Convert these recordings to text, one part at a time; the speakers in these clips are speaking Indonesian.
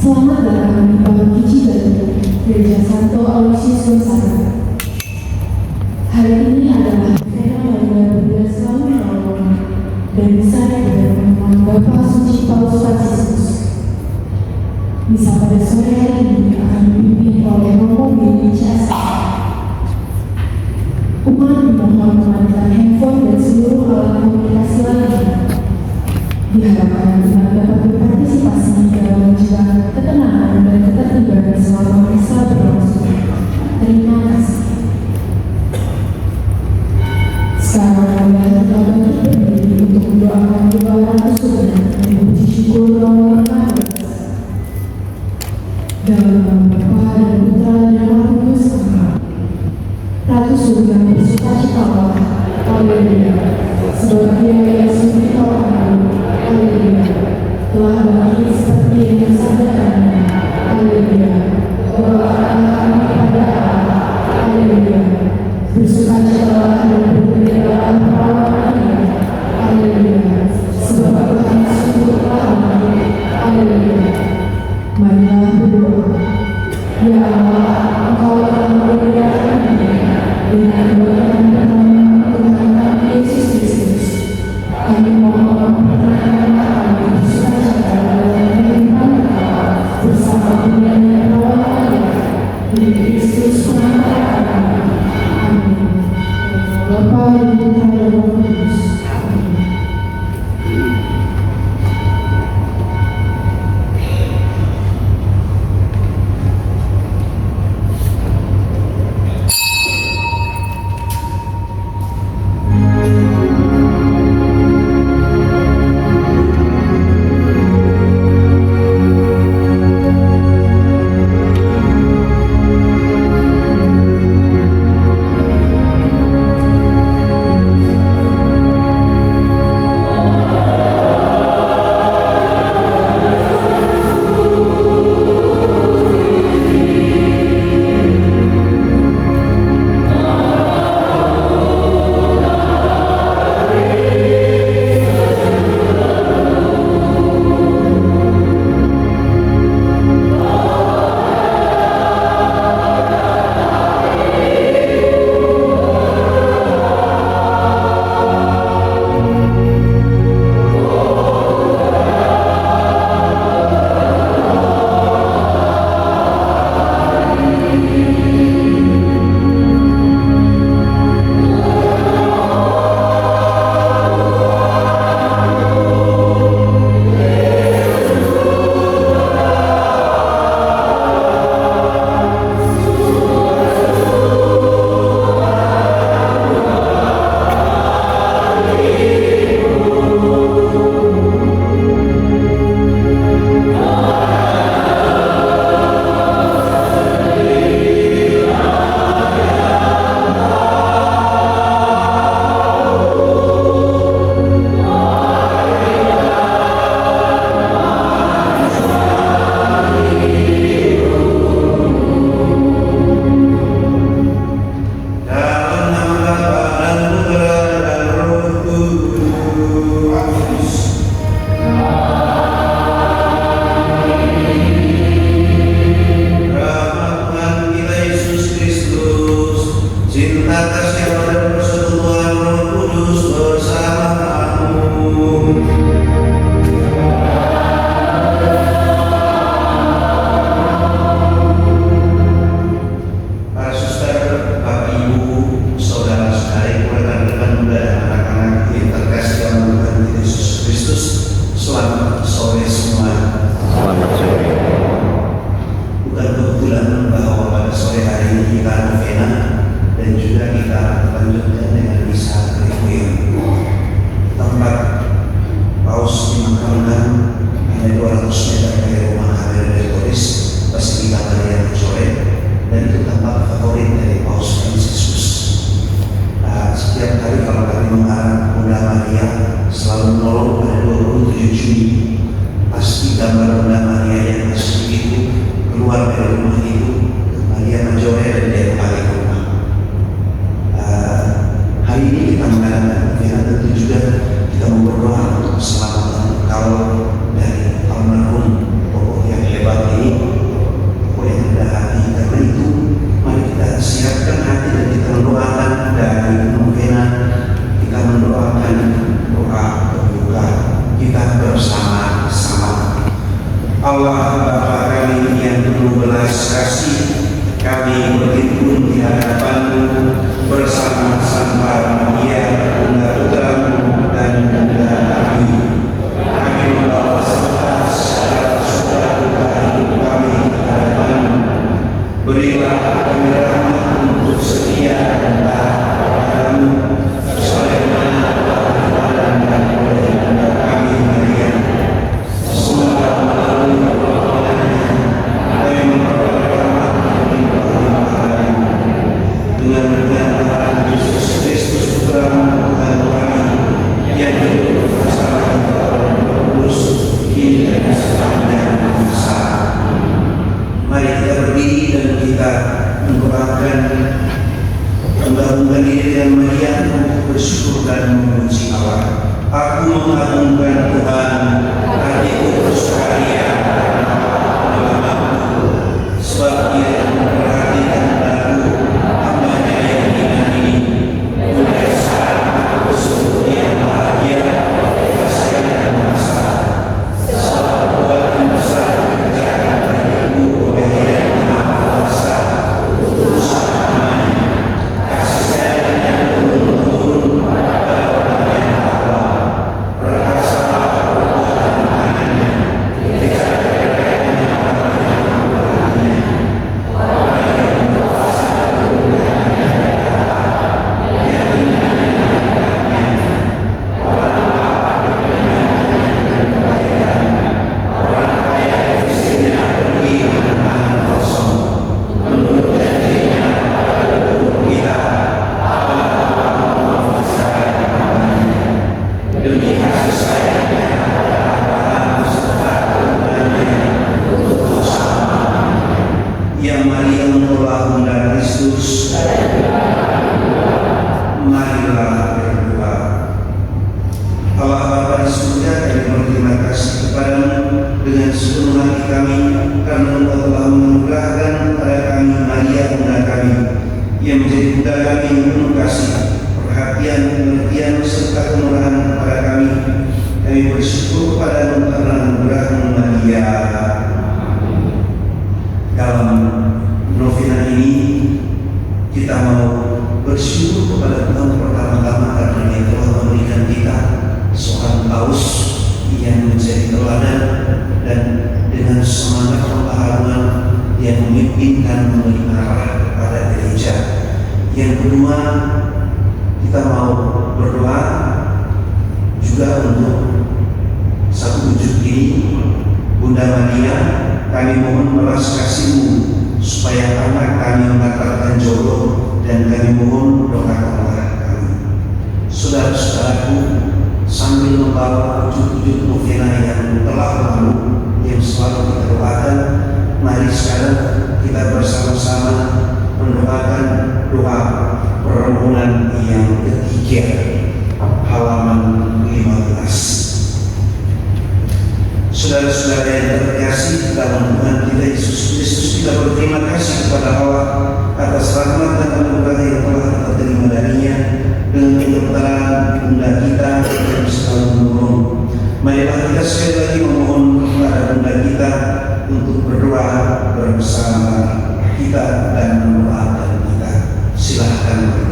Selamat datang di Pondok Cibaru, Gereja Santo Aloysius Gonzaga. Hari ini adalah Vena Maria Bunda Selalu Menolong dan misa dengan Bapak Suci Paus Fransiskus. Misa pada sore hari ini akan dipimpin oleh Romo Beni Casa. Umat dimohon mematikan handphone dan seluruh alat komunikasi lainnya. Diharapkan umat dapat berpartisipasi dalam menjaga ketenangan dan ketertiban selama misa berlangsung. Terima kasih. Sekarang kami telah berdiri untuk mendoakan doa Ratu Surga dan puji syukur nomor 14. Dalam nama Bapa dan Putra dan Roh Kudus. Ratu Surga bersukacitalah. Haleluya. Sebab Dia yang sungguh kami. Haleluya. Telah bangkit seperti yang disabdakannya. Haleluya. Doakanlah kami pada Allah. Haleluya. Bersukacitalah dan bergembiralah perlawanan. Haleluya. Sebab Tuhan sungguh kami. Haleluya. Marilah berdoa. Ya Allah, Engkau telah memberdayakan kami dengan berkat Tuhan kami Yesus Kristus. Kami mohon perkenankan kami bersukacita dalam pemerintahan Engkau bersama dengan perlawanan di Kristus pengantar kami. Amin. Bapa dan Putra dan Roh Kudus. Amin. Hari ini kita mengadakan tentu juga kita berdoa untuk keselamatan kau dari almarhum tokoh yang hebat Allah Bapa kami yang penuh belas kasih, kami berhimpun di hadapan-Mu bersama Santa Maria, Bunda Putra-Mu dan Bunda kami. Kami membawa serta segala suka-duka hidup kami di hadapan-Mu. Berilah kami rahmat untuk setia dan taat kepada-Mu, sebagaimana telah dipadankan oleh Bunda kami Maria. Semoga melalui pertolongannya kami memperoleh rahmat melimpah-limpah dengan Tuhan Yesus Kristus Putra-Mu Tuhan kami yang hidup bersama kita oleh Roh Kudus kini dan sepanjang masa. Mari kita berdiri dan kita mendoakan menggabungkan diri dengan Maria untuk bersyukur dan memuji Allah. Aku mengagungkan Tuhan, hatiku bersukaria karena Allah, sebab Dia memperhatikan aku, hamba-Nya yang hina ini. Mulai sekarang aku sesungguhnya bahagia, kasih dan masa. Sebab Tuhan besar mengerjakan bagiku pemberian Maha Kuasa, terus aman, kasih sayang yang turun-temurun pada orang yang takwa. Perkasa perbuatan tangannya, ketika kekayaan pada perbuatannya. Orang yang berkuasa kemuliaannya yang indah-indahnya, orang lapar kemenangannya dan kebaikan, orang kaya istrinya pergi dengan tangan kosong, menurut janjinya pada leluhur kita, Allah memuaskan hambanya. Demi kasih sayangnya pada Abraham serta keturunannya untuk dosa umat. Ya Maria, Engkaulah Bunda Kristus, marilah berdoa. Allah Bapa di surga, kami berterima kasih kepadamu dengan seluruh hati kami karena Engkau telah menganugerahkan kepada kami Maria Bunda kami yang menjadi Bunda kami yang penuh kasih, perhatian, pengertian serta kemurahan kepada kami. Kami bersyukur kepada-Mu karena anugerah-Mu Maria. Dalam novena ini kita mau bersyukur kepada Tuhan pertama-tama karena Dia telah memberikan kita seorang paus yang menjadi teladan dan dengan semangat pembaharuan yang memimpin dan memberi arah kepada gereja. Yang kedua, kita mau berdoa juga untuk satu wujud ini, Bunda Maria. Kami mohon belas kasih-Mu supaya anak kami mendapatkan jodoh, dan kami mohon doakanlah kami. Saudara-saudaraku, sambil membawa wujud-wujud novena yang telah lalu yang selalu kita doakan, mari sekarang kita bersama-sama mendoakan doa permohonan yang ketiga, halaman 15. Saudara-saudara yang terkasih dalam Tuhan kita Yesus Kristus, kita berterima kasih kepada Allah atas rahmat dan anugerah yang telah kita terima darinya dengan kedokteran Bunda kita yang selalu menolong. Marilah kita sekali lagi memohon kepada Bunda kita untuk berdoa bersama kita dan mendoakan kita. Silakan berdoa.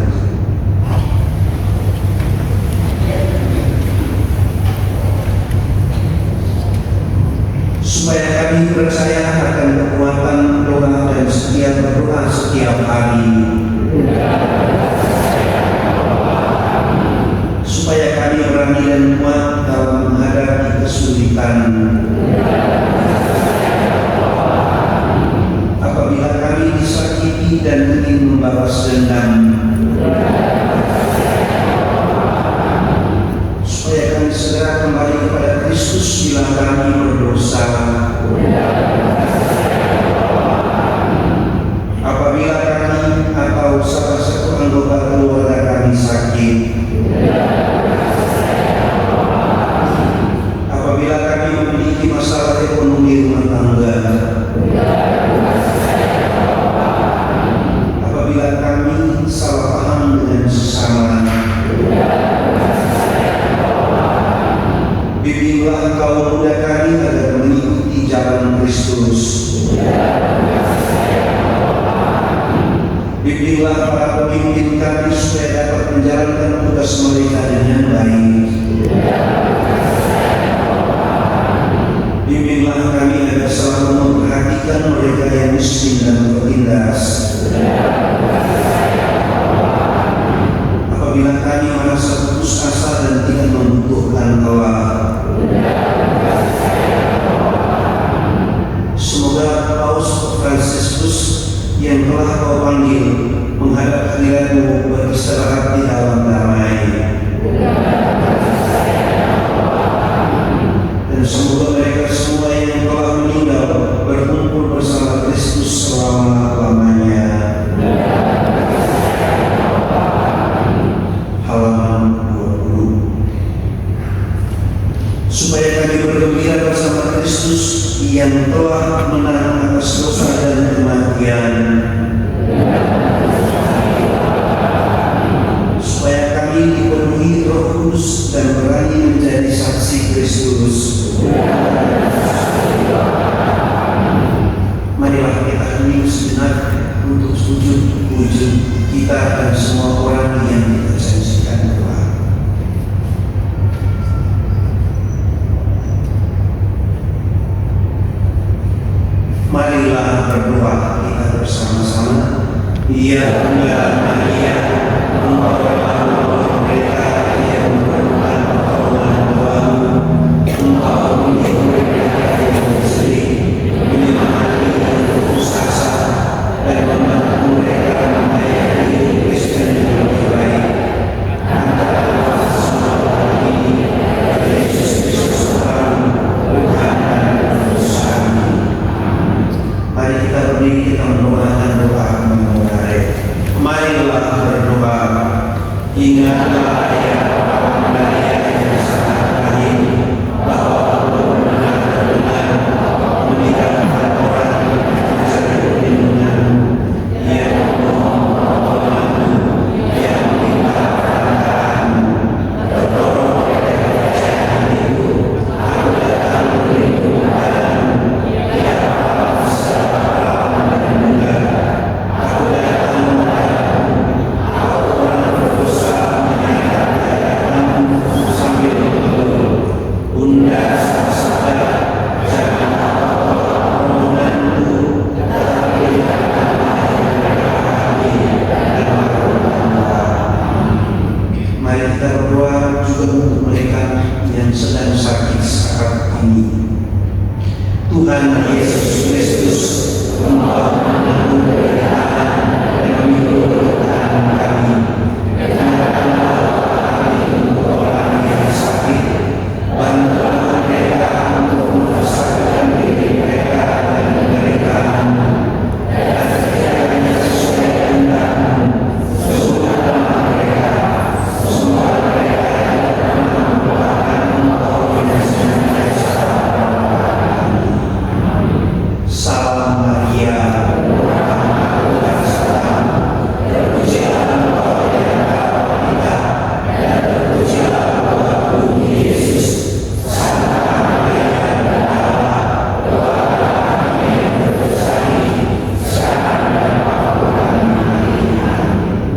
Supaya kami percaya akan kekuatan doa dan setia berdoa setiap hari. Supaya kami berani dan kuat dalam menghadapi kesulitan. Apabila kami disakiti dan ingin membalas dendam. Supaya kami segera kembali kepada Kristus bila kami berdosa. Apabila kami atau salah satu anggota keluarga kami sakit. Apabila kami memiliki masalah ekonomi rumah tangga. Apabila kami salah paham dengan sesama. Bimbinglah kaum muda kami agar mengikuti jalan supaya kami bergembira bersama Kristus yang telah menang atas dosa dan kematian, supaya kami dipenuhi Roh Kudus dan berani menjadi saksi Kristus. Marilah kita hening sejenak untuk sujud wujud kita dan semua orang yang kita janjikan Tuhan. Marilah berdoa kita bersama-sama. Ya Bunda Maria, Engkau adalah mereka yang memerlukan pertolongan doamu. Engkau menghibur mereka yang bersedih, menyemangati yang putus asa, dan membantu mereka membayar hidup Kristen yang lebih baik. Antara semua orang ini, Yesus Kristus Tuhan, Tuhan dan Tebus kami. Mari kita berdiri, kita mendoakan doa memulai. Marilah berdoa. Ingatlah ya Bapa Maria yang sangat rahim, bahwa Allah benar-benar meninggalkan orang mencari perlindungan-Mu, yang memohon pertolongan-Mu, yang minta perantara-Mu, terdorong oleh kepercayaan itu, aku datang berlindung padamu, ya Bapa segala alam dan bunda. Aku datang kepadamu, aku orang berdosa menyatakan hadapanmu sambil mengeluh. Bunda sabar, jangan apa-apa permohonanku, tetapi lihatkanlah kami dan makhluk-Mu. Mari kita berdoa juga untuk mereka yang sedang sakit saat ini. Tuhan Yesus Kristus, Engkau menanggung penderitaan dan memikul penderitaan kami. Dengarkanlah kami untuk orang yang sakit. Bantulah mereka untuk mempersaudarakan diri mereka dan penderitaan-Mu, dan kiranya sesuai kehendak-Mu, sembuhkanlah mereka, semua mereka yang pernah melupakan Engkau dengan senantiasa. Salam Maria, Rahmat Tuhan sertamu, terpujilah Engkau di antara wanita, dan terpujilah buah bumi Yesus. Santa Maria, Bunda Allah, doakanlah kami yang berdosa ini, sekarang dan waktu kami mati. Amin.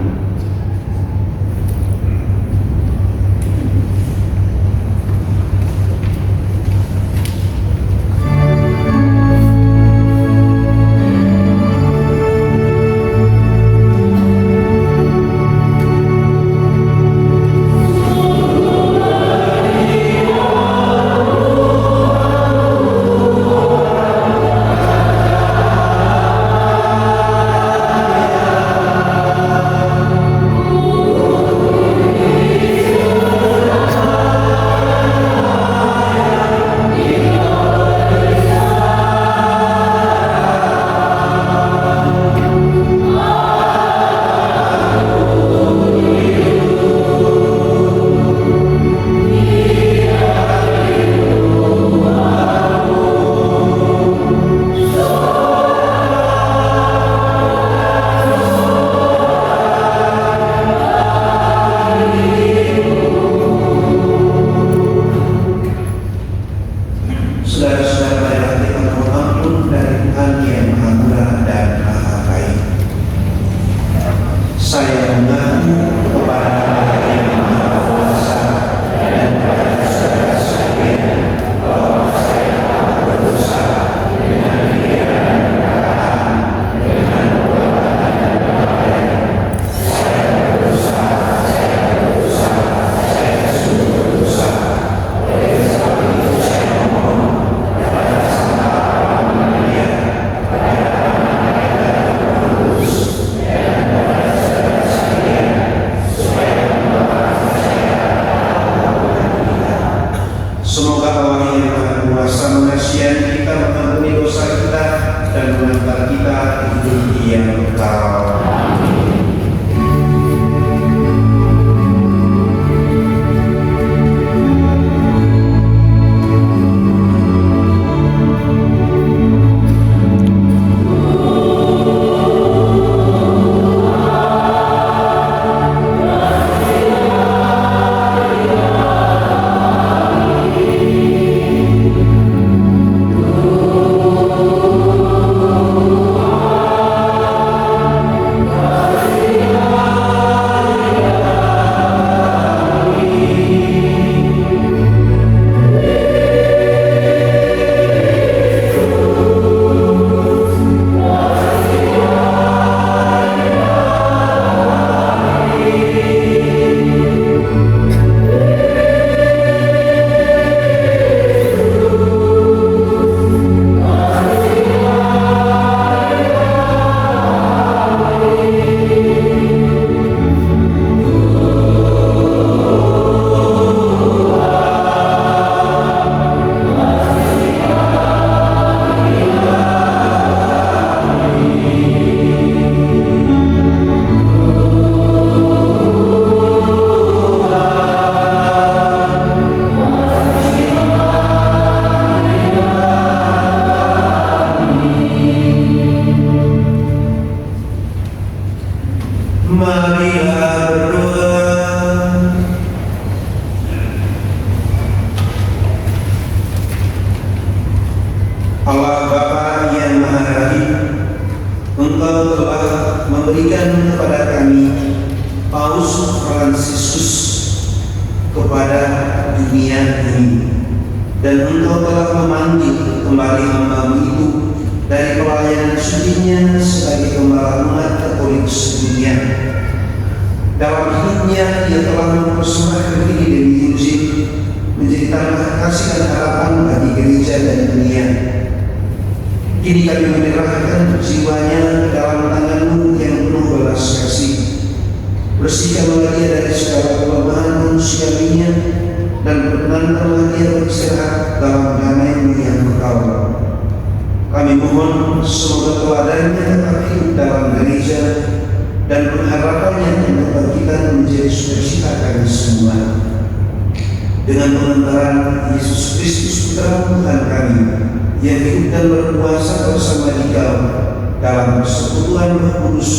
Saudara-saudara, marilah kita mohon ampun dari Tuhan yang Maha Murah dan Maha Baik. Saya mengaku kepada Allah yang Maha Kuasa dan kepada saudara sekalian bahwa saya telah berdosa dengan pikiran dan perkataan, dengan perbuatan dan perbuatan. Saya berdosa, saya sungguh berdosa. Oleh sebab itu saya mohon kepada Santa Maria, kepada anak dan Roh Kudus, dan kepada saudara sekalian, supaya mendoakan saya dalam kita. Semoga Allah yang Maha Kuasa mengasihi kita, mengampuni dosa kita, dan mengantar kita ke hidup yang kekal. ini. Dan Engkau telah memanggil kembali hamba-Mu itu dari pelayanan sucinya sebagai gembala umat Katolik sedunia. Dalam hidupnya ia telah mempersembahkan diri demi Injil menjadi tanda kasih dan harapan bagi gereja dan dunia. Kini kami menyerahkan jiwanya dalam tangan-Mu yang penuh belas kasih. Bersihkanlah dia dari segala kelemahan manusiawinya dan perkenankanlah dia beristirahat dalam damai-Mu yang kekal. Kami mohon semoga teladannya tetap hidup dalam gereja dan pengharapannya yang dapat kita menjadi sukacita kami semua. Dengan pengantaran Yesus Kristus Putra Tuhan kami yang hidup dan berkuasa bersama Dikau dalam persekutuan Roh Kudus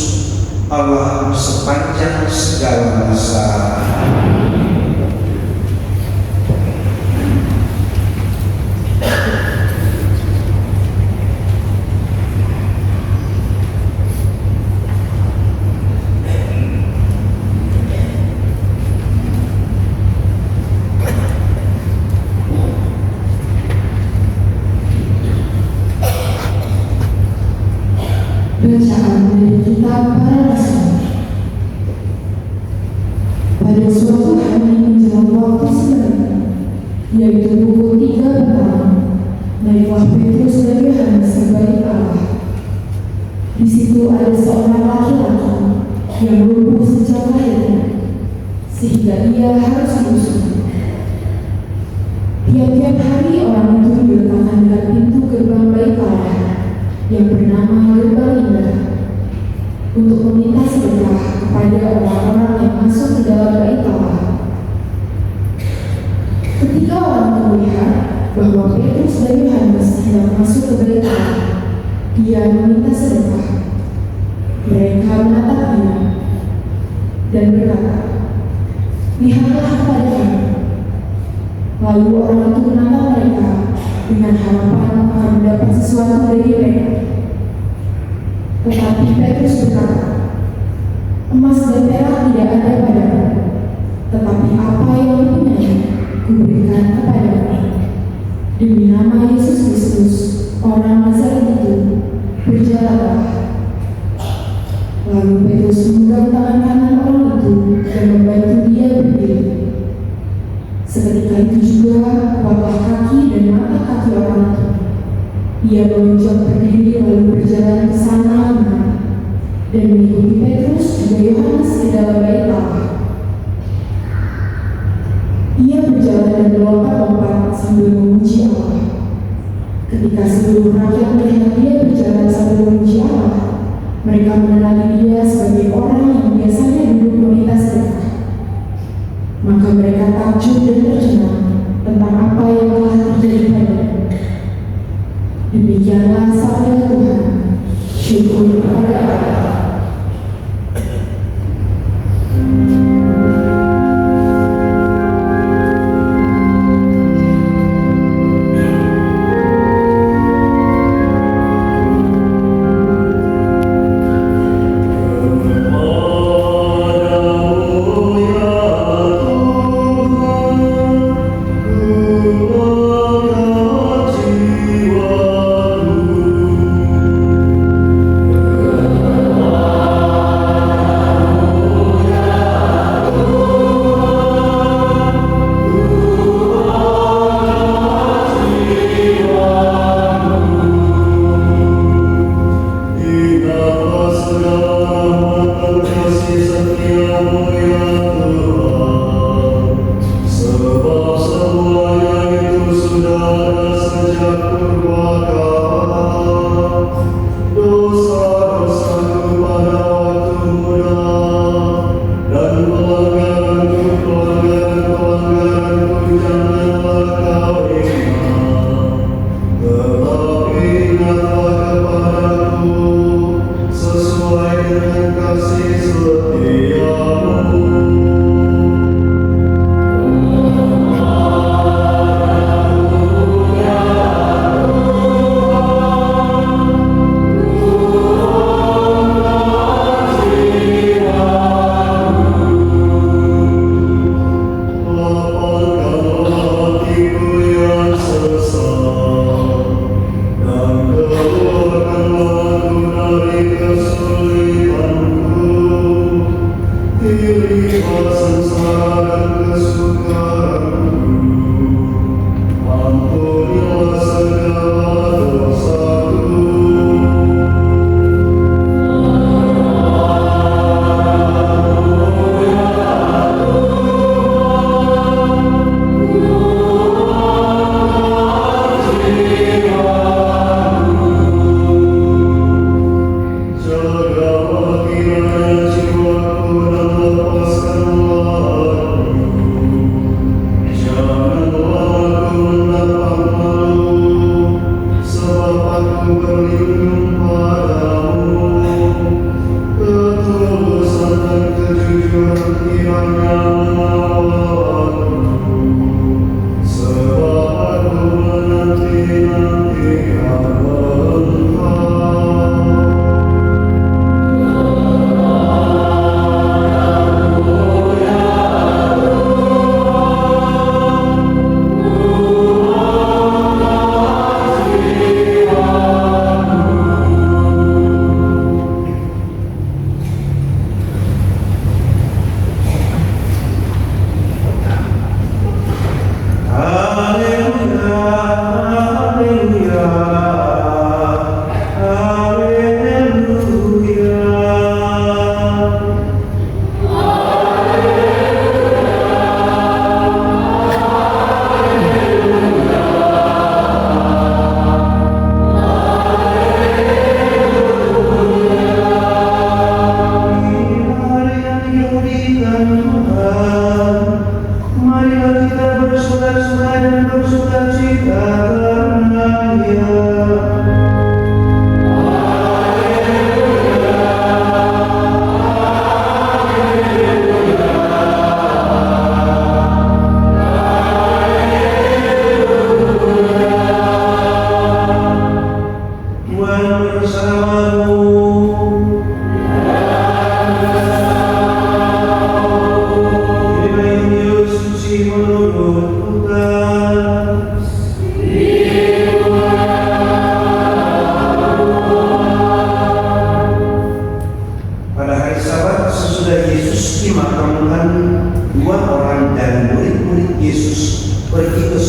Allah sepanjang segala masa. Bacaan dari kitab Para Rasul. Pada suatu hari menjelang waktu sebentar, yaitu pukul 3 petang, naiklah Petrus dan Yohanes ke bait Allah. Di situ ada seorang laki-laki yang lumpuh sejak lahirnya, sehingga ia harus diusung. Tiap-tiap hari orang itu diletakkan dekat pintu gerbang bait Allah yang bernama Gerbang Indah untuk meminta sedekah kepada orang-orang yang masuk ke dalam bait Allah. Ketika orang itu melihat bahwa Petrus dan Yohanes hendak masuk ke bait Allah, dia meminta sedekah. Mereka menatap dia dan berkata, "Lihatlah kepada kami." Lalu orang itu menatap mereka dengan harapan akan mendapat sesuatu dari mereka. Tetapi Petrus berkata, "Emas dan perak tidak ada padaku, tetapi apa yang dipunyai kuberikan kepadamu. Demi nama Yesus Kristus, orang Nazaret itu, berjalanlah." Lalu Petrus memegang tangan kanan orang itu dan membantu dia berdiri. Seketika itu juga wabah kaki dan mata kaki orang itu. Ia melonjak berdiri lalu berjalan ke sana dan mengikuti Petrus juga Yohanes ke dalam bait Allah. Ia berjalan dan melompat-lompat sambil memuji Allah. Ketika seluruh rakyat melihat dia berjalan sambil memuji Allah, mereka mengenali dia sebagai orang yang biasanya duduk meminta sedekah. Maka mereka takjub dan tercengang tentang apa yang telah terjadi padanya. Demikianlah sabda Tuhan. Syukur kepada Allah.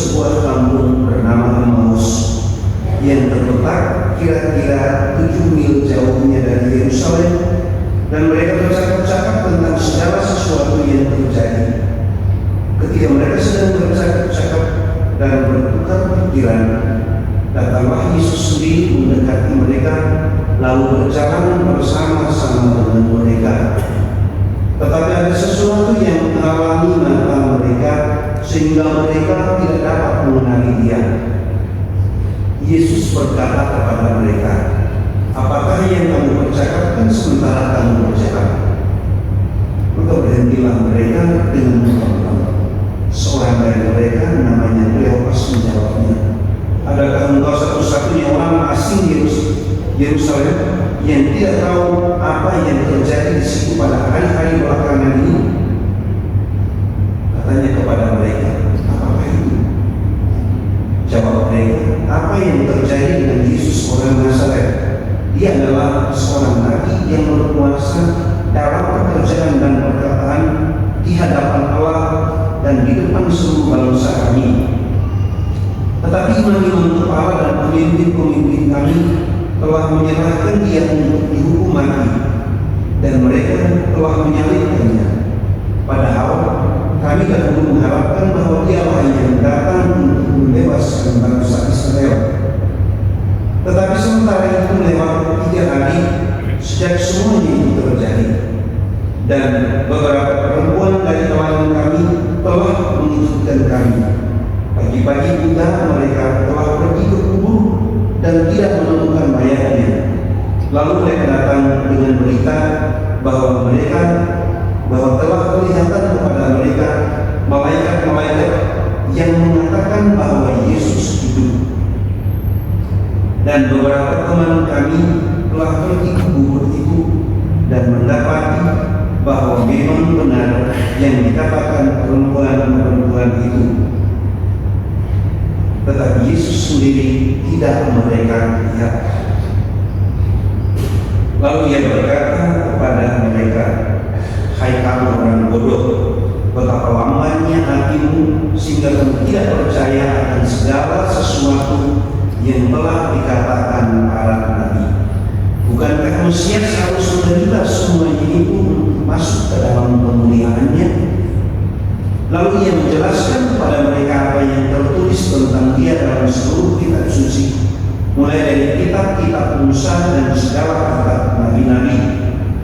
sebuah kampung bernama Emmaus yang terletak kira-kira 7 mil jauhnya dari Yerusalem, dan mereka bercakap-cakap tentang segala sesuatu yang terjadi. Ketika mereka sedang bercakap-cakap dan bertukar pikiran, datanglah Yesus sendiri mendekati mereka, lalu berjalan bersama-sama dengan mereka. Tetapi ada sesuatu yang menghalangi mata mereka, sehingga mereka tidak dapat mengenali Dia. Yesus berkata kepada mereka, "Apakah yang kamu percakapkan sementara kamu berjalan?" Maka berhentilah mereka dengan menolak. Seorang dari mereka namanya Kleopas menjawabnya, "Adakah engkau satu-satunya orang asing Yerusalem yang tidak tahu apa yang terjadi di situ pada hari-hari belakangan ini?" Katanya kepada mereka, "Apakah itu?" Jawab mereka, "Apa yang terjadi dengan Yesus orang Nazaret? Dia adalah seorang nabi yang berkuasa dalam pekerjaan dan perkataan di hadapan Allah dan di depan seluruh bangsa kami. Tetapi imam-imam kepala dan pemimpin-pemimpin kami telah menyerahkan Dia untuk dihukum mati, dan mereka telah menyalibkannya. Padahal kami dahulu mengharapkan bahwa Dialah yang datang untuk membebaskan bangsa Israel. Tetapi sementara itu lewat 3 hari sejak semuanya itu terjadi, dan beberapa perempuan dari kalangan kami telah mengikutkan kami. Pagi-pagi buta mereka telah pergi ke kubur dan tidak menemukan mayatnya. Lalu mereka datang dengan berita bahwa telah kelihatan kepada mereka malaikat-malaikat yang mengatakan bahwa Yesus hidup. Dan beberapa teman kami telah pergi ke kubur itu dan mendapati bahwa memang benar yang dikatakan perempuan-perempuan itu. Tetapi Yesus sendiri tidak mereka lihat." Lalu Ia berkata kepada mereka, "Hai kamu orang bodoh, betapa lambannya hatimu sehingga kamu tidak percaya akan segala sesuatu yang telah dikatakan para nabi. Bukankah Mesias harus menderita semuanya itu masuk ke dalam kemuliaannya?" Lalu Ia menjelaskan kepada mereka apa yang tertulis tentang Dia dalam seluruh kitab suci, mulai dari kitab-kitab Musa dan segala kitab nabi-nabi.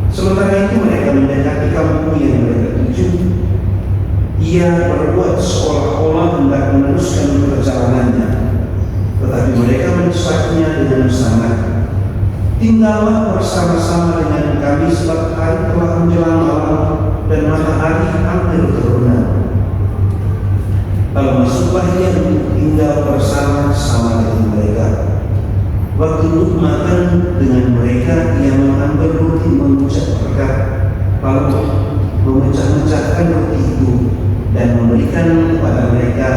Sementara itu mereka mendekati kampung yang mereka tuju. Ia berbuat seolah-olah hendak meneruskan perjalanannya, tetapi mereka mendesaknya dengan sangat. "Tinggallah bersama-sama dengan kami, sebab hari telah menjelang malam dan matahari hampir terbenam." Lalu masuklah Ia untuk tinggal bersama-sama dengan mereka. Waktu duduk makan dengan mereka, Ia mengambil roti, mengucap berkat, lalu memecah-mecahkan roti itu dan memberikan kepada mereka.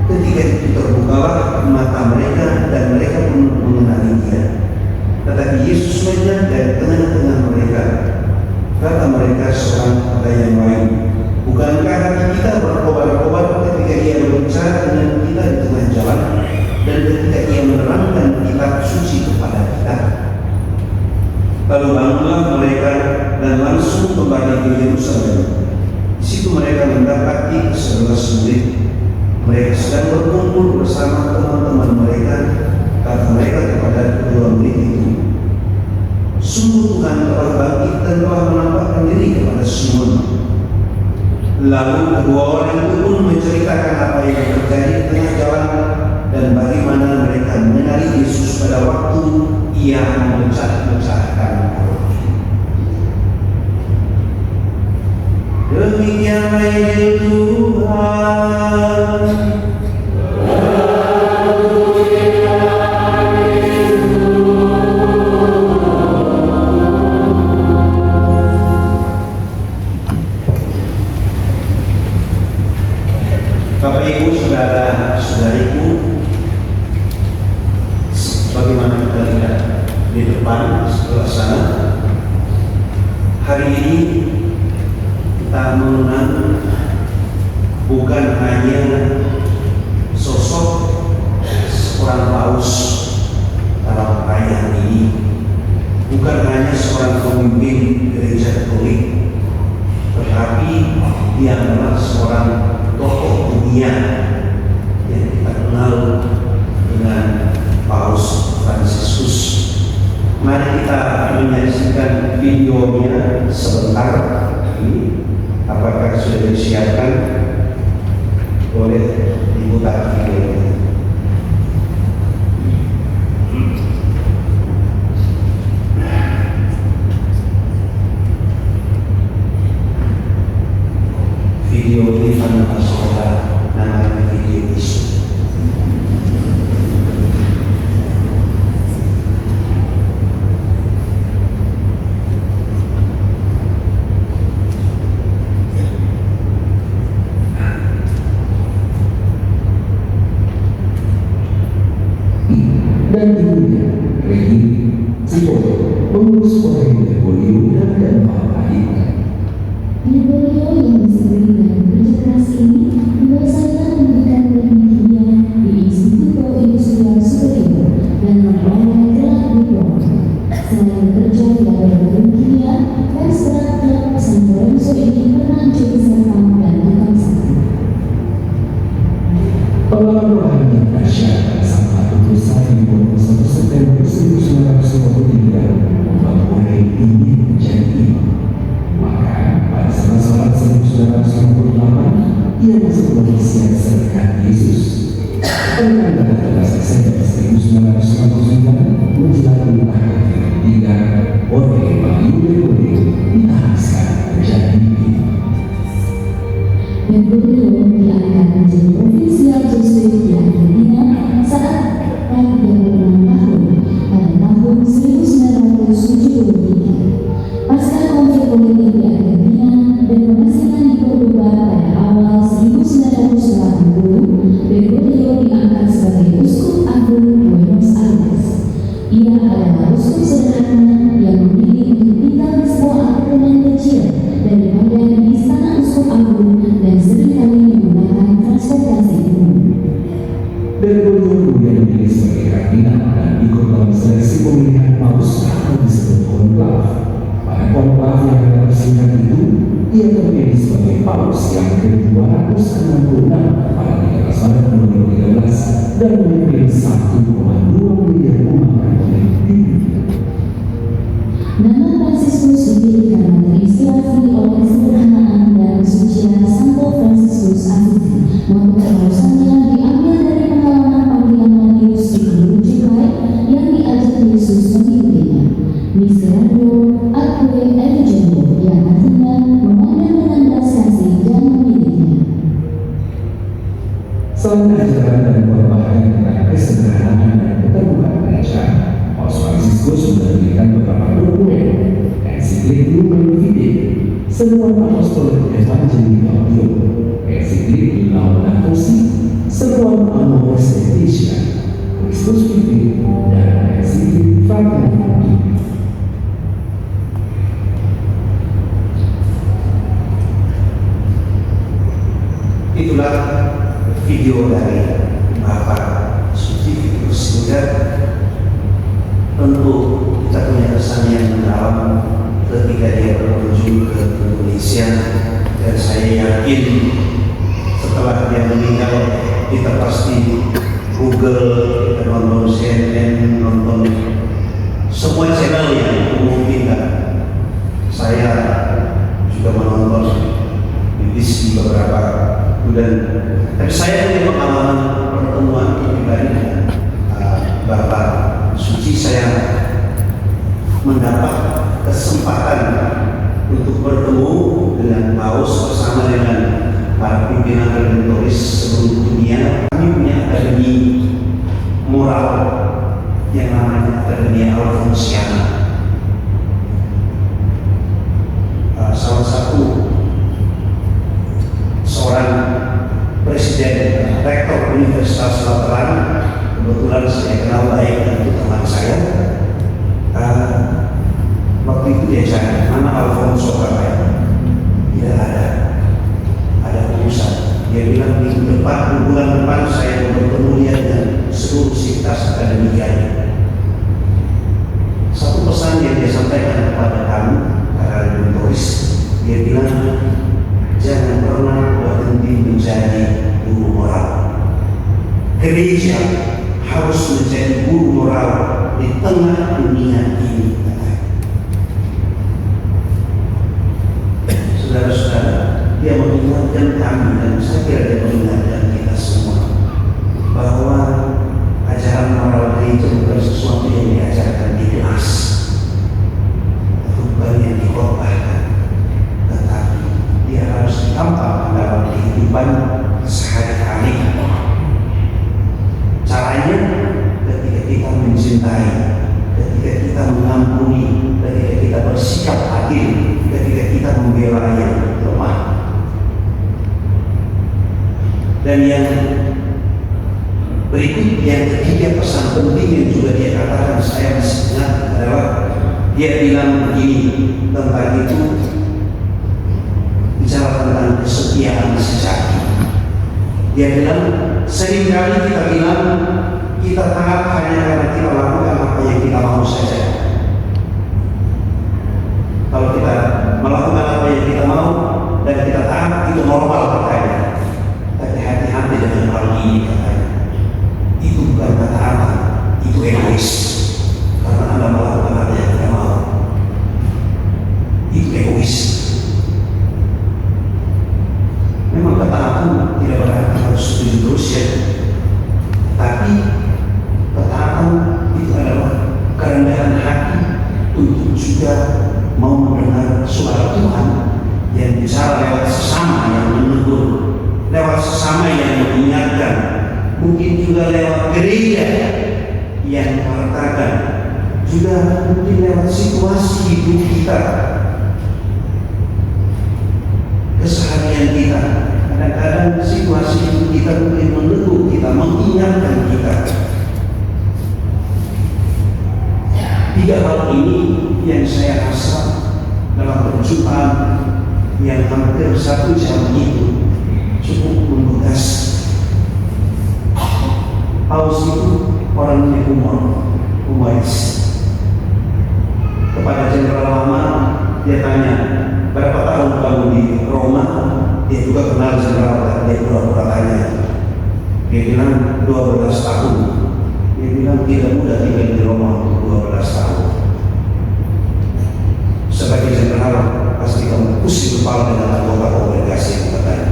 Ketika itu terbukalah mata mereka dan mereka pun mengenali Dia. Tetapi Yesus melihat dari tengah-tengah mereka. Kata mereka seorang kepada yang lain, "Bukankah hati kita berkobar-kobar ketika Ia berbicara dengan kita di tengah jalan, dan ketika Ia menerangkan kitab suci kepada kita?" Lalu bangunlah mereka dan langsung kembali ke Yerusalem. Di situ mereka mendapati 11 murid. Mereka sedang berkumpul bersama teman-teman mereka. Kata mereka kepada kedua murid itu, "Sungguh Tuhan telah bangkit dan telah menampakkan diri kepada Simon." Lalu kedua orang itu pun menceritakan apa yang terjadi di tengah jalan dan bagaimana mereka mengenali Yesus pada waktu Ia memecah-mecahkan roti. Demikianlah Injil Tuhan. Bapak Ibu, saudara-saudariku, bagaimana kita lihat di depan sebelah sana, hari ini kita mengenang bukan hanya sudah disiapkan, boleh diputar videonya. Video Ivan Masola, namanya video isu. Dan ibunya, Regi, Cipoyo, mengurus orang Bergoglio dan keempat adiknya. Bergoglio yang disebut dan kerja keras ini menyelesaikan pendidikan teknik kimia di Instituto Industrial Superior dan memperoleh gelar diploma. Selain bekerja di laboratorium kimia, ekstrak klub San Lorenzo ini pernah menjadi satpam dan tukang sapu. Pengalaman rohani yang dahsyat pada saat putusan di 21 September 1953 membuat Boré ingin menjadi imam. Maka pada 11 Maret 1958 ia masuk pengisian serkat Yesus. Pada tanggal 13 Desember 1959 menjelang tahun ketiga, Boré Bergoglio diharuskan menjadi imam. Bergoglio diangkat menjadi ofisial Jesuit di Argentina saat dia berulang tahun pada tahun 1973. Pasca konflik politik di Argentina dan pemasangan di Cordoba pada awal 1980, Bergoglio diangkat sebagai Uskup Agung Buenos Aires. Ia adalah uskup sederhana yang memilih untuk tinggal di sebuah apartemen kecil daripada di istana uskup agung dan seringkali menggunakan transportasi umum. Bergoglio kemudian dipilih sebagai kardinal dan ikut dalam seleksi pemilihan paus atau disebut konklav. Pada konklav yang akan bersingkat itu, ia terpilih sebagai paus yang ke-266 pada 13 Maret 2013 dan memimpin 1,2 miliar umat Katolik di dunia. Nama Fransiskus dipilih karena terinspirasi oleh kesederhanaan dan kesucian Santo Fransiskus Assisi. Moto kelulusannya diambil dari pengalaman panggilan Matius di Gunung Cukai yang diajak Yesus mengikutinya. Miserando atque eligendo, yang artinya memandang dengan belas kasih dan memilihnya. Selain ajaran dan perubahan tentang kesederhanaan dan keterbukaan gereja, Paus Fransiskus menerbitkan beberapa dokumen, ensiklik Lumen Fidei, Seruan Apostolik Evangelii Gaudium, ensiklik Laudato Si, Seruan Amoris Laetitia, Christus Vivit, dan ensiklik Fragment Fidei. Itulah video dari Bapak Sultivius Singkat. Tentu kita punya kesan yang mendalam ketika dia berkunjung ke Indonesia, dan saya yakin setelah dia meninggal kita pasti Google, kita nonton CNN, nonton semua channel yang memungkinkan. Saya juga menonton BBC beberapa bulan, tapi saya punya pengalaman pertemuan pribadi dengan Bapak Suci. Saya mendapat kesempatan untuk bertemu dengan Paus bersama dengan para pimpinan redentoris seluruh dunia. Kami punya akademi moral yang namanya Akademi Alfonsiana. Salah satu seorang presiden rektor Universitas Lateran, kebetulan saya kenal baik dan itu teman saya. Waktu itu dia cari mana Alfonso katanya, tidak ada urusan. Dia bilang minggu depan, bulan depan saya mau bertemu dia dengan seluruh sivitas akademikanya. Satu pesan yang dia sampaikan kepada kami para redentoris, dia bilang jangan pernah berhenti menjadi guru moral. Gereja harus menjadi guru moral di tengah dunia ini. Saudara-saudara, dia mengingat kami, dan saya kira dia mengingatkan kita semua bahwa ajaran moral gereja bukan sesuatu yang diajarkan di kelas, bukan yang dikhotbahkan, tetapi dia harus ditampakkan dalam kehidupan sehari-hari. Caranya ketika kita mencintai, ketika kita mengampuni, ketika kita bersikap adil, ketika kita membela yang lemah. Dan yang berikut, yang ketiga, pesan penting yang juga dia katakan, saya masih ingat, adalah dia bilang begini tentang itu, bicara tentang kesetiaan sejati. Dia bilang, seringkali kita bilang kita taat hanya karena kita lakukan apa yang kita mau saja. Kalau kita melakukan apa yang kita mau dan kita taat, itu normal katanya. Tapi hati-hati dengan hal ini katanya. Itu bukan ketaatan, itu egois. Karena Anda melakukan apa yang Anda mau, itu egois. Memang ketaatan tidak berarti harus setuju terus ya, tapi ketaatan itu adalah kerendahan hati untuk juga mau mendengar suara Tuhan yang bicara lewat sesama yang menegur, lewat sesama yang mengingatkan, mungkin juga lewat gereja yang mengatakan, juga mungkin lewat situasi hidup kita, keseharian kita. Kadang-kadang situasi hidup kita mungkin menegur kita, mengingatkan kita. Tiga hal ini yang saya rasa dalam perjumpaan yang hampir 1 jam itu cukup membekas. Paus itu orangnya humoris. Kepada jenderal lama dia tanya, berapa tahun kamu di Roma? Dia juga kenal jenderal, dan dia pura-pura tanya. Dia bilang 12 tahun. Dia bilang tidak mudah tinggal di Roma untuk 12 tahun. Sebagai jenderal pasti kamu pusing kepala dengan anggota kongregasi yang katanya.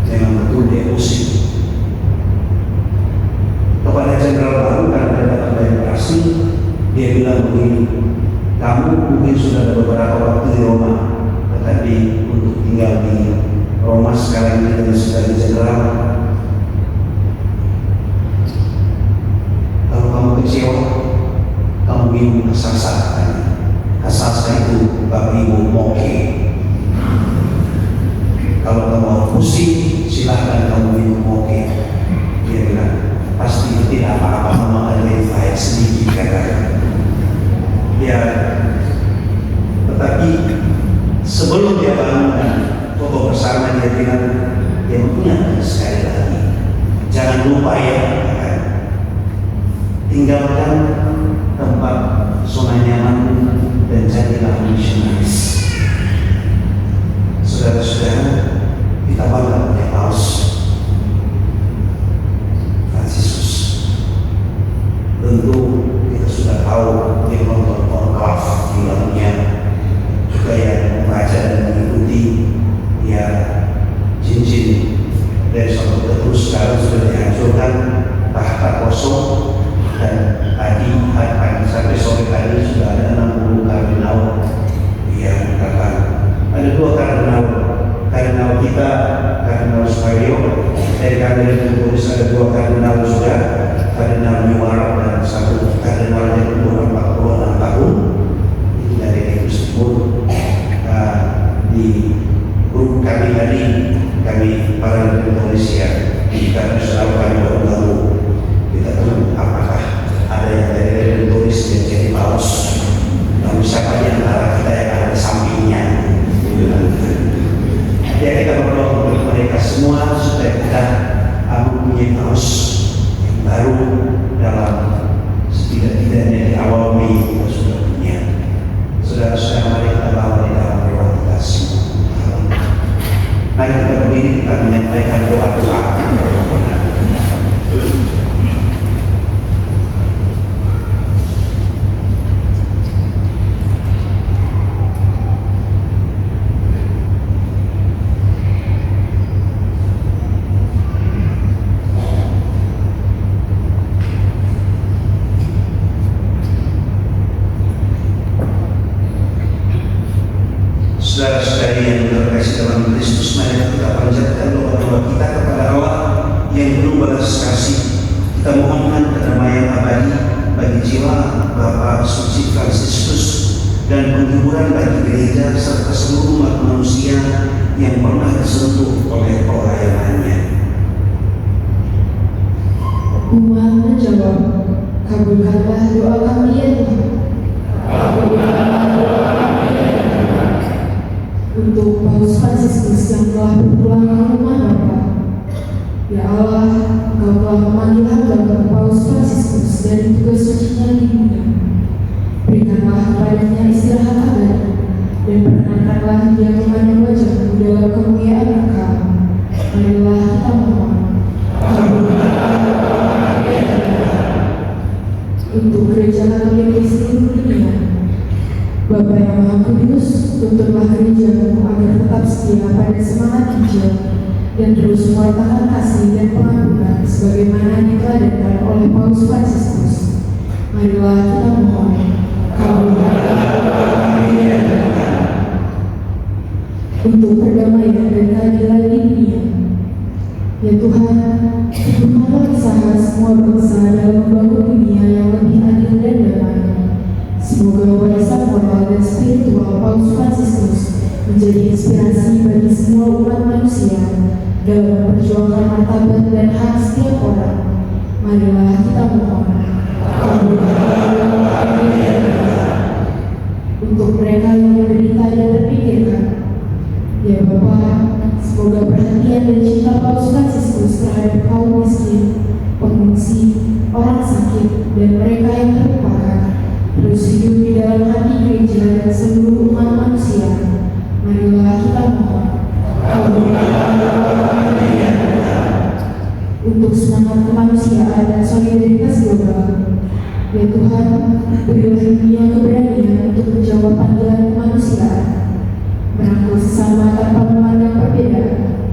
Memang betul dia pusing. Kepada jenderal baru karena dia dapat banyak kasih, dia bilang begini, kamu mungkin sudah ada beberapa waktu di Roma, tetapi untuk tinggal di Roma sekarang ini dengan sebagai jenderal, kalau kamu kecewa, kamu minum kasasa. Kasasa itu babi moke. Kalau kamu pusing, silahkan kamu minum moke. Dia bilang, pasti tidak apa-apa, memang ada yang baik sedikit katanya. Ya, tetapi sebelum dia bangunkan foto bersama, dia bilang, dia mengingatkan sekali lagi, jangan lupa ya, tinggalkan tempat zona nyaman dan jadilah misionaris. Saudara-saudara, kita bangga punya Paus Fransiskus. Tentu kita sudah tahu dia menonton konklaf filmnya, juga yang membaca dan mengikuti ya cincin dari suatu terus sekarang sudah dihancurkan, tahta kosong, dan tadi pagi sampai sore tadi sudah ada 60 kardinal yang datang. Ada 2 kardinal kita, Kardinal Supario, dari kardinal Turis ada 2 kardinal juga, Kardinal Newar dan 1 kardinal yang umur 46 tahun. Itu dari Ekus Timur. Di grup kami tadi, kami para Indonesia di Kardinal kami baru kita tahu apakah ada yang dari Turis yang jadi Paus, lalu siapa di antara kita yang ada di sampingnya. Ya, kita berdoa untuk mereka semua supaya kita mempunyai Paus yang baru dalam setidak-tidaknya di awal Mei kita sudah punya. Saudara-saudara, mari kita bawa di dalam doa kita semua. Mari kita berdiri, kita menyampaikan doa-doa. Saudara-saudari yang terkasih dalam Kristus, mari kita panjatkan doa-doa kita kepada Allah yang penuh belas kasih. Kita mohonkan kedamaian abadi bagi jiwa Bapak Suci Fransiskus dan penghiburan bagi gereja serta seluruh umat manusia yang pernah disentuh oleh pelayanannya. Umat menjawab, kabulkanlah doa kami ya Tuhan. Untuk Paus Fransiskus yang telah berpulang ke rumah Bapa, ya Allah, Engkau telah memanggil hamba Paus Fransiskus dari tugas sucinya di dunia. Berikanlah kepadanya istirahat abadi dan perkenankanlah dia memandang wajah-Mu dalam kemuliaan Engkau. Marilah kita mohon. Untuk gereja Katolik di seluruh dunia, Bapa yang Maha Kudus, tuntunlah gereja-Mu agar tetap setia pada semangat Injil dan terus mewartakan kasih dan pengampunan sebagaimana diteladankan oleh Paus Fransiskus. Marilah kita mohon. Untuk perdamaian dan keadilan di dunia, ya Tuhan, teguhkanlah usaha semua bangsa dalam membangun dunia yang lebih adil dan damai. Semoga warisan moral dan spiritual Paus Fransiskus menjadi inspirasi bagi semua umat manusia dalam memperjuangkan martabat dan hak setiap orang. Marilah kita mohon. Untuk mereka yang menderita dan terpikirkan, ya Bapa, semoga perhatian dan cinta Paus Fransiskus terhadap kaum miskin, pengungsi, orang sakit, dan mereka yang terlupakan terus hidup di dalam hati gereja dan seluruh umat manusia. Marilah kita mohon. Untuk semangat kemanusiaan dan solidaritas global, ya Tuhan, berilah dunia keberanian untuk menjawab panggilan kemanusiaan, merangkul sesama tanpa memandang perbedaan.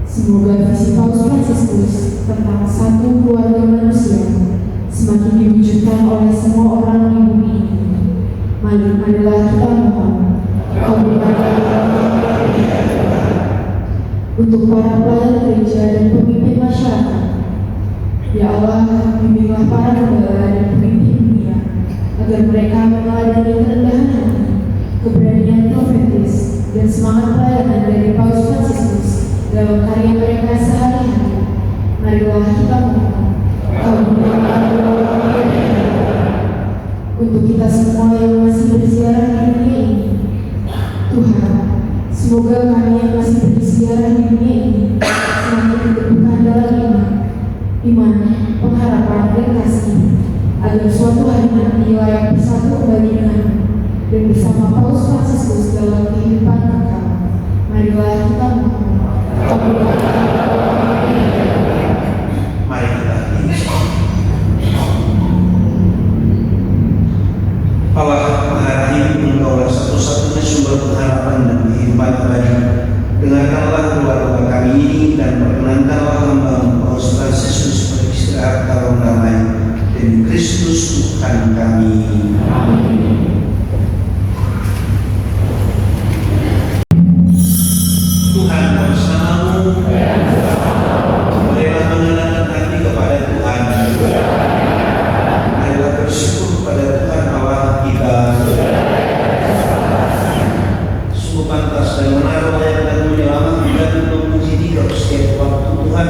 Semoga visi Paus Fransiskus tentang satu keluarga manusia semakin diwujudkan oleh semua orang di bumi ini. Marilah kita mohon. Untuk para pelayan gereja dan pemimpin masyarakat, ya Allah, bimbinglah para gembala dan pemimpin dunia agar mereka meneladani kerendahan hati, keberanian profetis, dan semangat pelayanan dari Paus Fransiskus dalam karya mereka sehari-hari. Marilah kita mohon. Untuk kita semua yang masih berziarah di dunia ini, Tuhan, semoga kami yang masih berziarah di dunia ini semakin diteguhkan dalam iman, pengharapan, dan kasih, agar suatu hari nanti layak bersatu kembali denganmu dan bersama Paus Fransiskus dalam kehidupan Engkau. Marilah kita mohon. Mari kita Allah Maha Rahim, Engkaulah satu-satunya sumber pengharapan dan kehidupan abadi. Dengarkanlah doa-doa kami ini dan perkenankanlah hamba-Mu Paus Fransiskus beristirahat dalam damai demi Kristus Tuhan kami. Tuhan bersamamu. Marilah mengenalkan hati kepada Tuhan. Marilah bersyukur kepada Tuhan Allah kita. Sungguh pantas dan benar layak dan menyelamatkan dan memuji Dikau setiap waktu Tuhan.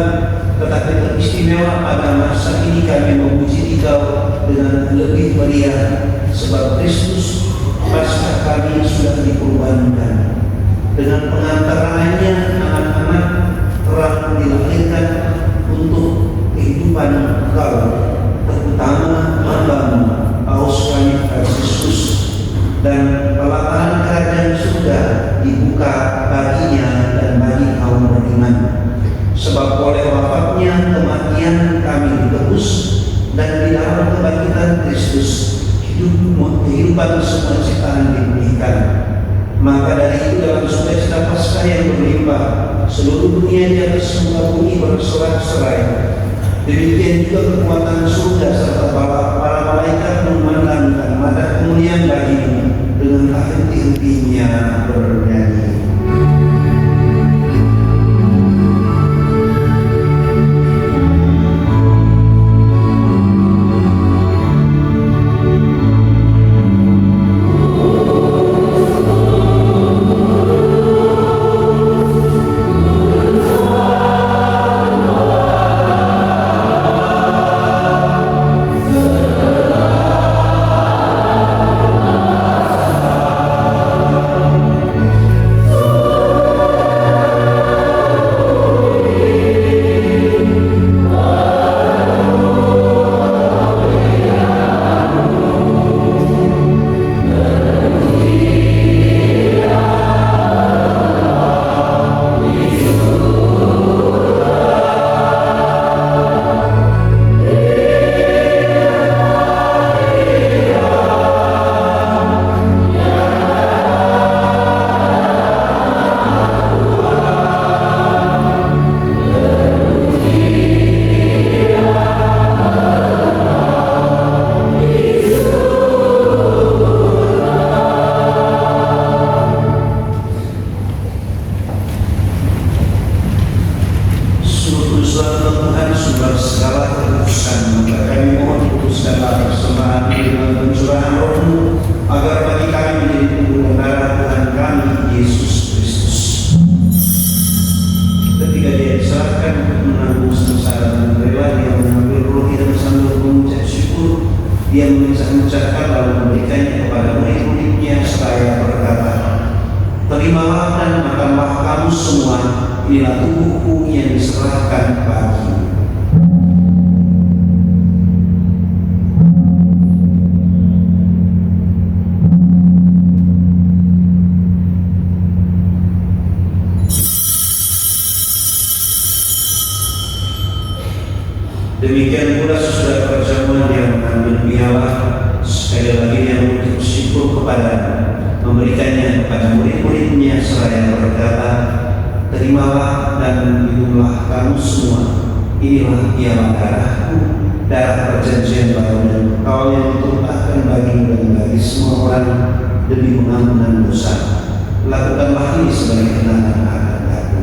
Tetapi teristimewa pada masa ini kami memuji Dikau dengan lebih meriah, sebab Kristus Paskah kami sudah dikurbankan. Dengan pengantarannya anak-anak telah dilahirkan untuk kehidupan Engkau, terutama hamba-Mu Paus Fransiskus, dan pelataran kerajaan surga dibuka baginya dan bagi kaum beriman. Sebab oleh wafatnya kematian kami ditebus, dan di dalam kebangkitan Kristus kehidupan semua ciptaan dipulihkan. Maka dari itu dalam sukacita Paskah yang berlimpah, seluruh dunia di atas muka bumi bersorak-sorai. Demikian juga kekuatan surga serta para malaikat memandangkan madah kemuliaan bagimu dengan henti-hentinya bernyanyi. Dia mengucapkan lalu memberikannya kepada murid-muridnya seraya berkata, "Terimalah dan makanlah kamu semua, inilah tubuhku yang diserahkan bagimu." Demikian pula sesudah perjamuan dia mengambil piala, sekali lagi dia mengucap syukur kepadanya, memberikannya kepada murid-muridnya seraya berkata, "Terimalah dan minumlah kamu semua, inilah piala darahku, darah perjanjian baru dan kekal yang ditumpahkan bagimu dan bagi semua orang demi pengampunan dosa. Lakukanlah ini sebagai kenangan akan aku."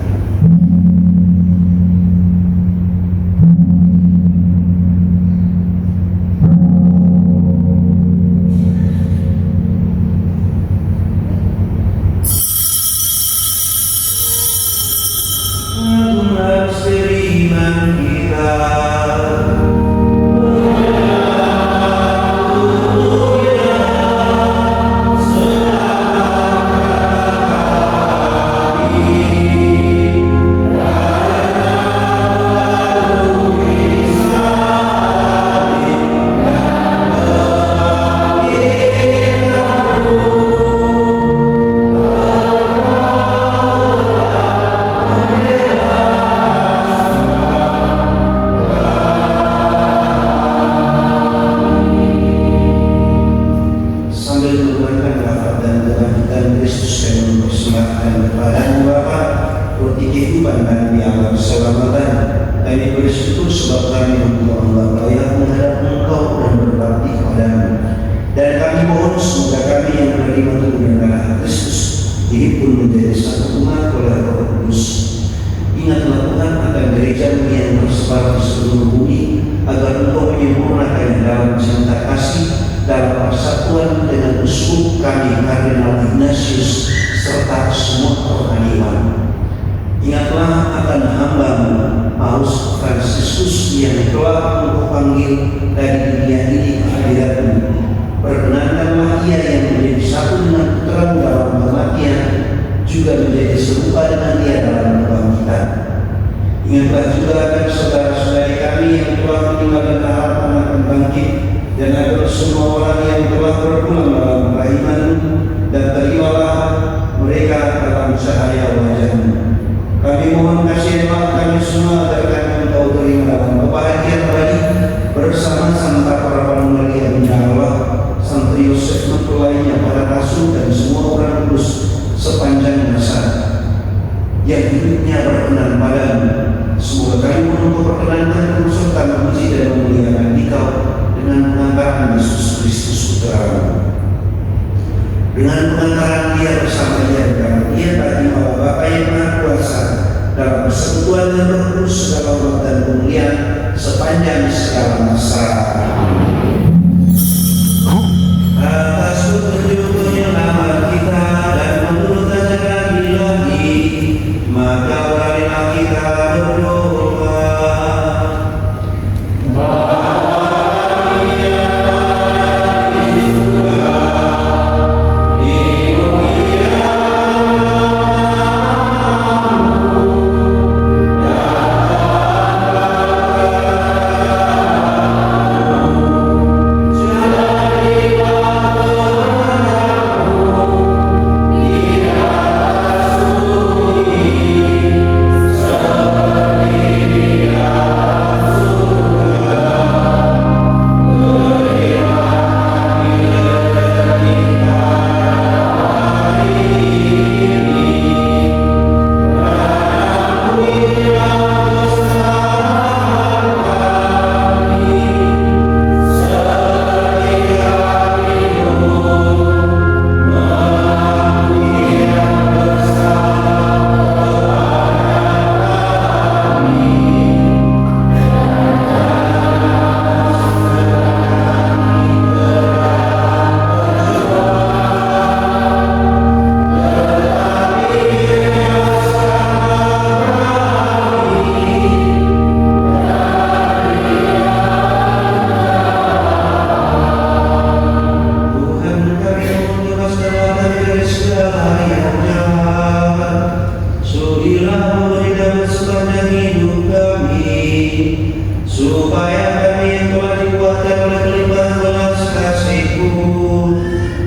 supaya kami yang telah dikuatkan oleh kelimpahan belas kasih-Mu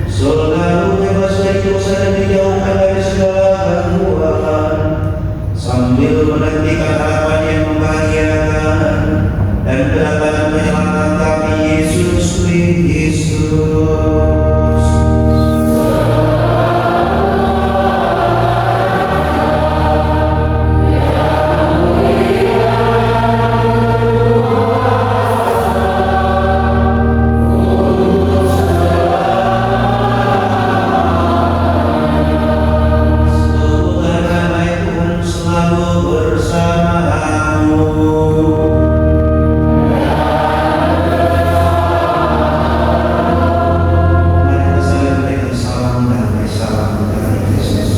selalu bebas dari dosa dan dijauhkan dari segala gangguan, sambil menantikan harapan yang membahagiakan dan kedatangan penyelamat kami Yesus Kristus. Semoga damai Tuhan selalu bersamamu. Mari kita saling memberikan salam damai, salam dari Kristus.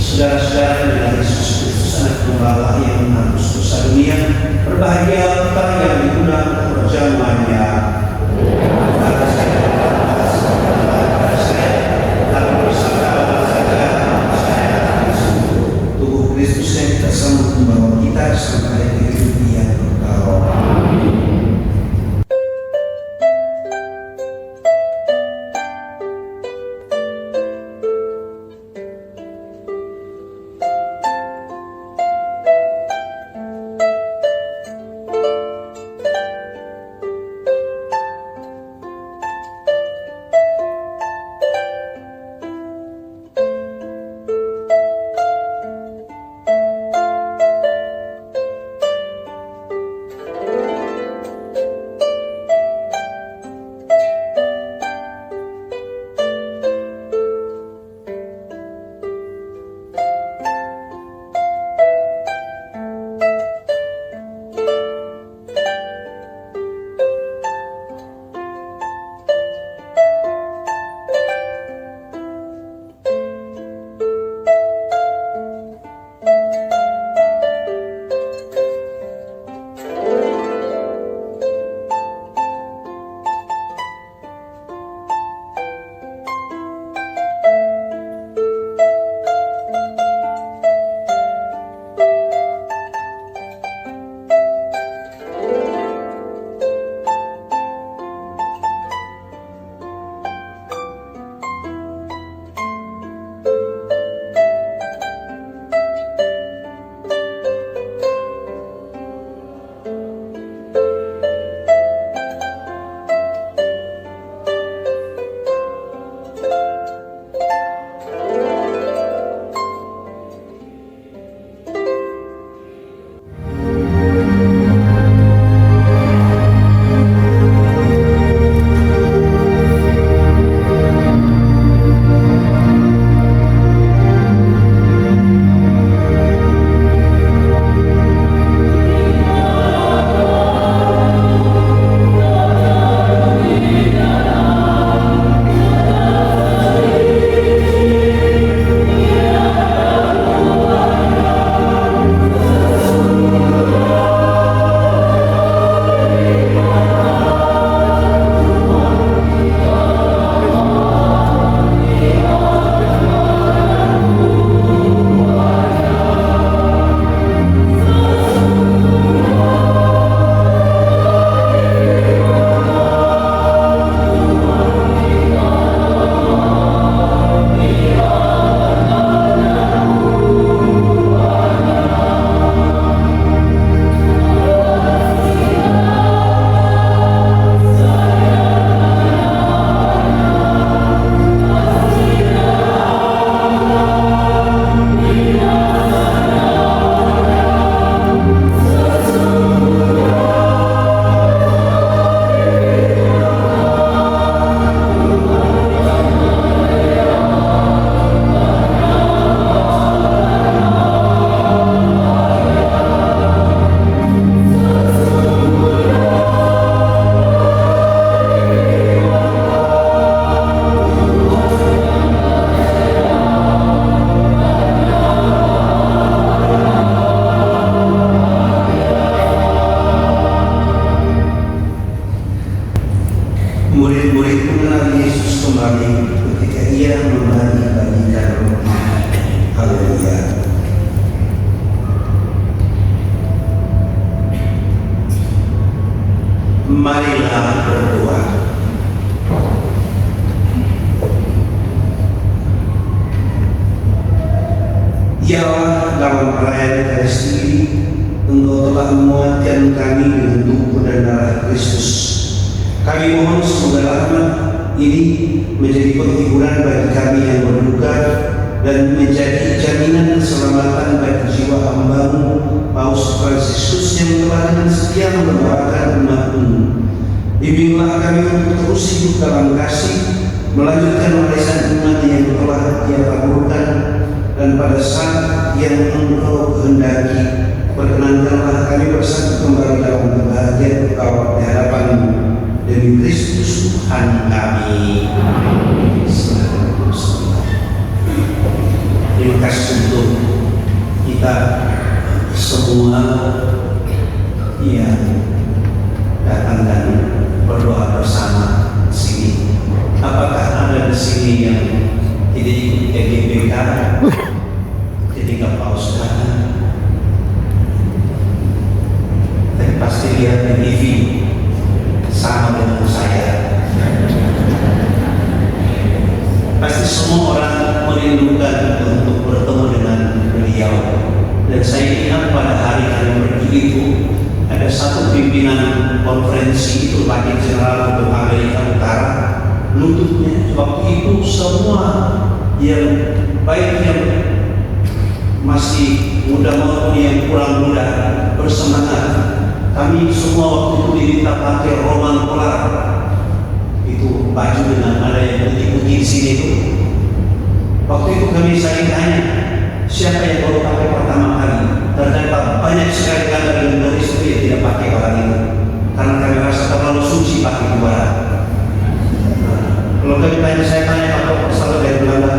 Saudara-saudara dari Yesus Kristus, Anak Tunggal Allah yang menebus dosa dunia, berbahagia kita yang diundang ke perjamuannya. Tubuh Kristus yang kita sambut membawa kita sampai ke hidup yang kekal. Marilah berdoa. Ya Allah, dalam perayaan Ekaristi ini, Engkau telah menguatkan kami dengan tubuh dan darah Kristus. Kami mohon semoga rahmat ini menjadi penghiburan bagi kami yang berduka dan menjadi jaminan keselamatan bagi jiwa hamba-Mu Paus Fransiskus yang telah dengan setia mendoakan umat-Mu. Bimbinglah kami untuk terus hidup dalam kasih, melanjutkan warisan umat yang telah Dia taburkan, dan pada saat yang Engkau kehendaki, perkenankanlah kami bersatu kembali dalam kebahagiaan Engkau di hadapan-Mu demi Kristus Tuhan kami. Terima kasih untuk kita semua yang datang dan berdoa bersama di sini. Apakah ada di sini yang tidak ikut GBK ketika Paus datang? Tapi pasti lihat di TV sama dengan saya. Pasti semua orang merindukan untuk bertemu dengan beliau. Dan saya ingat pada hari-hari pergi itu ada satu pimpinan konferensi itu lagi Jenderal untuk Amerika Utara. Lututnya waktu itu semua yang baik yang masih muda maupun yang kurang muda bersemangat. Kami semua waktu itu diminta pakai Roman Polar, itu baju dengan ada yang putih-putih di sini itu. Waktu itu saya tanya, siapa yang baru pakai pertama kali? Ternyata banyak sekali kader dan turis itu yang tidak pakai barang itu, karena kami rasa terlalu suci pakai barang. Kalau saya tanya apa salah dari Belanda,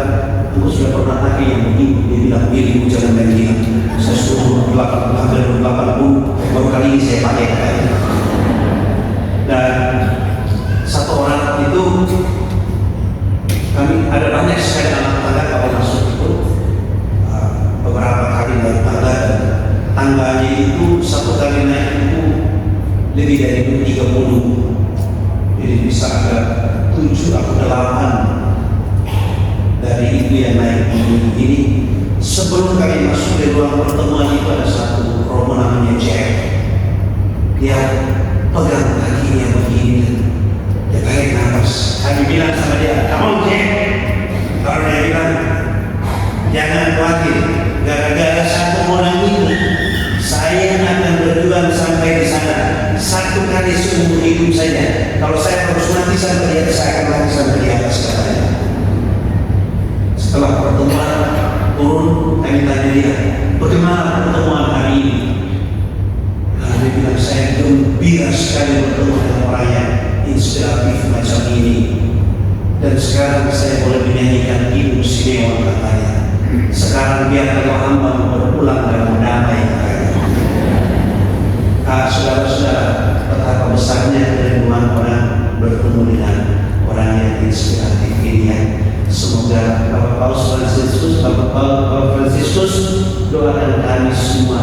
aku sudah pernah pakai yang begini, dia bilang milik jangan main gila. Saya suruh 80 baru kali ini saya pakai. Dan satu orang itu, kami ada banyak sekali anak tangga kalau masuk itu, beberapa kali naik tangga, tangganya itu satu kali naik itu lebih dari 30, jadi bisa ada 7 atau 8 dari itu yang naik ini. Sebelum kami masuk di ruang pertemuan itu ada satu romo namanya Jack. Dia pegang kakinya begini, dia tarik nafas. Kami bilang sama dia, "Come on Jack." Kalau dia bilang, "Jangan khawatir, gara-gara satu orang itu saya akan berjuang sampai di sana. Satu kali seumur hidup saja. Kalau saya harus mati sampai di atas, saya akan mati sampai di atas," katanya. Setelah pertemuan turun, kami tanya dia, "Bagaimana pertemuan hari ini?" Lalu dia bilang, "Saya gembira sekali bertemu dengan orang yang inspiratif macam ini. Dan sekarang saya boleh menyanyikan himne Simeon," katanya. "Sekarang biarlah hamba berpulang dalam damai," katanya. Saudara-saudara, betapa besarnya kerinduan orang bertemu dengan orang yang inspiratif ini ya. Semoga Bapak Paus Fransiskus doakan kami semua